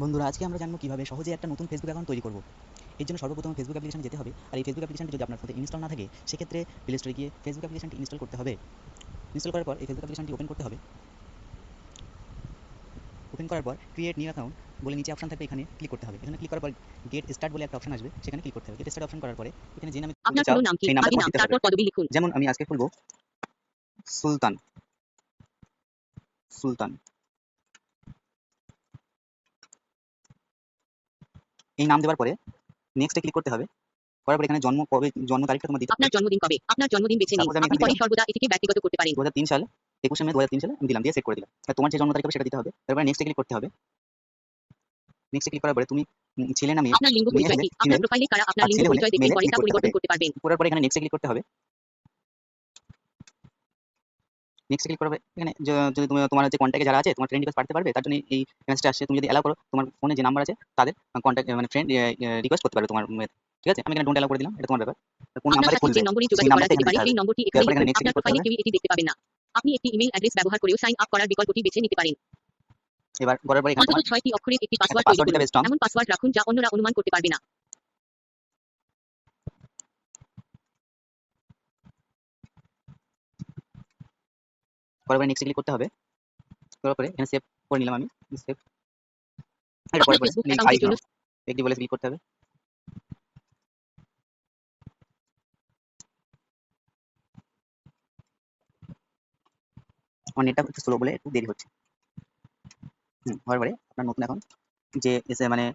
বন্ধুরা, আজকে আমরা জানবো কিভাবে সহজে একটা নতুন ফেসবুক অ্যাকাউন্ট তৈরি করব। এর জন্য সর্বপ্রথম ফেসবুক অ্যাপ্লিকেশনে যেতে হবে। আর এই ফেসবুক অ্যাপ্লিকেশনটি যদি আপনার ফোনে ইনস্টল না থাকে, সেক্ষেত্রে প্লে স্টোরে গিয়ে ফেসবুক অ্যাপ্লিকেশনটি ইনস্টল করতে হবে। ইনস্টল করার পর এই ফেসবুক অ্যাপ্লিকেশনটি ওপেন করতে হবে। ওপেন করার পর ক্রিয়েট নিউ অ্যাকাউন্ট বলে নিচে অপশন থাকবে, এখানে ক্লিক করতে হবে। এখানে ক্লিক করার পর গেট স্টার্ট বলে একটা অপশন আসবে, সেখানে ক্লিক করতে হবে। গেট স্টার্ট অপশন করার পরে এখানে যে নামে খুলতে আপনার চাও পুরো নাম কি? সেই নামটা আগে তোমার নাম, দিতে হবে। তারপর পদবি লিখুন। যেমন আমি আজকে খুলবো সুলতান। সুলতান এই নাম দেওয়ার পরে নেক্সটে ক্লিক করতে হবে। করার পর এখানে জন্ম তারিখটা তোমার দিতে হবে। আপনার জন্মদিন কবে? আপনার জন্মদিন বেছে নিন। সাপোজ আমি আপনি এখানে পরে দিলাম সর্বদা এটিকে ব্যক্তিগত করতে পারেন। 2003 সাল, 21 মে 2003 সালে আমি দিলাম, দিয়ে সেভ করে দিলাম। আর তোমার যে জন্ম তারিখ হবে সেটা দিতে হবে। তারপরে নেক্সটে ক্লিক করতে হবে। নেক্সটে ক্লিক করার পরে তুমি ছেলে না মেয়ে? আপনার লিঙ্গ মেয়ে পরিচয় হলে কি? আপনার ফিমেল, প্রোফাইলে কারা আপনার আর লিঙ্গ ছেলে হলে পরিচয় দেখবেন, মেলে পরে ক্লিক তা করতে হবে। পরিবর্তন করতে পারবেন। করার পরে এখানে নেক্সটে ক্লিক করতে হবে। নেক্সটে ক্লিক করার পরে এখানে যদি তোমার হচ্ছে কন্ট্যাক্টে যারা আছে তোমার ফ্রেন্ড রিকোয়েস্ট পাঠাতে পারবে, তার জন্য এই মেসেজটা আসছে। তুমি যদি অ্যালাউ করো, তোমার ফোনে যে নাম্বার আছে তাদের কন্ট্যাক্ট মানে ফ্রেন্ড রিকোয়েস্ট করতে পারবে তোমার মেয়েতে। ঠিক আছে, আমি এখানে ডোন্ট অ্যালাউ করে দিলাম, এটা তোমার ব্যাপার। কোন আপনার নাম্বারে সাথে খুলবে যে নম্বরে সেই যোগাযোগ করা নাম্বারটা যেতে এখানে পারে দিতে হবে। সেই নম্বরটি এখানে দেওয়ার পর লিখুন। এখানে নেক্সটে আপনার ক্লিক করতে প্রোফাইলে হবে। কেউই এটি দেখতে পাবেন না। আপনি একটি ইমেল অ্যাড্রেস ব্যবহার করেও সাইন আপ করার বিকল্পটি বেছে নিতে পারেন। এবার করার পরে এখানে অন্তত তোমার 6টি অক্ষরের একটি একটা পাসওয়ার্ড তৈরি পাসওয়ার্ড দিতে করুন। হবে স্ট্রং। এমন পাসওয়ার্ড রাখুন যা অন্যরা অনুমান করতে পারবে না। করার পরে নেক্সটে ক্লিক করতে হবে। করার পরে এখানে সেভ করে নিলাম আমি। সেভ এটা আপনার করার পরে ফেসবুক আই অ্যাকাউন্টের জন্য নাও একটি বলে ক্লিক করতে হবে। আমার নেটটা একটু স্লো বলে একটু দেরি হচ্ছে। হওয়ার পরে আপনার নতুন অ্যাকাউন্ট যে এসে মানে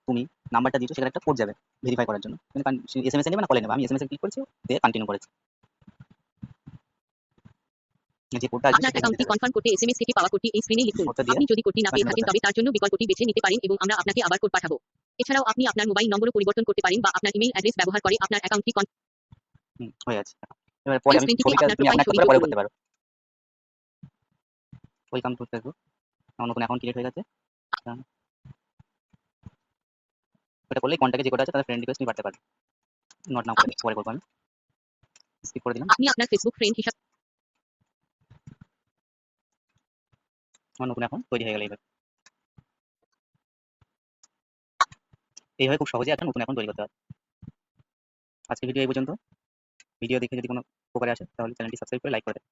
তুমি নাম্বারটা দিয়েছো সেখানে একটা কোড যাবে ভেরিফাই করার জন্য। তুমি এসএমএস এ নেবে না কলে নেবে? আমি এসএমএস এ ক্লিক করেছি, দিয়ে কন্টিনিউ করেছি। যে কোডটা আসবে আপনার সেটা এখানে অ্যাকাউন্টটি দিতে হবে। কনফার্ম করতে এসএমএস থেকে পাওয়া কোডটি এই স্ক্রিনে লিখুন। কোডটা দিয়ে আপনি যদি কোডটি না পেয়ে কন্টিনিউ থাকেন করতে হবে। তবে তার জন্য বিকল্পটি বেছে নিতে পারেন এবং আমরা আপনাকে আবার কোড পাঠাবো। এছাড়াও আপনি আপনার মোবাইল নম্বরও পরিবর্তন করতে পারেন বা আপনার ইমেল অ্যাড্রেস ব্যবহার করে আপনার অ্যাকাউন্টটি হয়ে আছে। এবার পরে আমি স্ক্রিনটিতে ছবিটা আপনার তুমি প্রোফাইল এমন একটা ছবি করে যোগ পরে করুন। করতে পারো। Welcome to Facebook. আমার নতুন অ্যাকাউন্ট ক্রিয়েট হয়ে গেছে। এটা করলে কন্ট্যাক্টে যে কোড আছে তাদের ফ্রেন্ড রিকোয়েস্ট তুমি পাঠাতে পারবে। নট নাও করে পরে করবো আমি। স্কিপ করে দিলাম। আপনি আপনার ফেসবুক ফ্রেন্ড হিসাবে আমার নতুন অ্যাকাউন্ট তৈরি হয়ে গেল। এইভাবে খুব সহজে একটা নতুন অ্যাকাউন্ট তৈরি করতে হয়। আজকের ভিডিও এই পর্যন্ত। ভিডিও দেখে যদি কোনো উপকারে আসে তাহলে চ্যানেলটি সাবস্ক্রাইব করে লাইক করে দেবেন।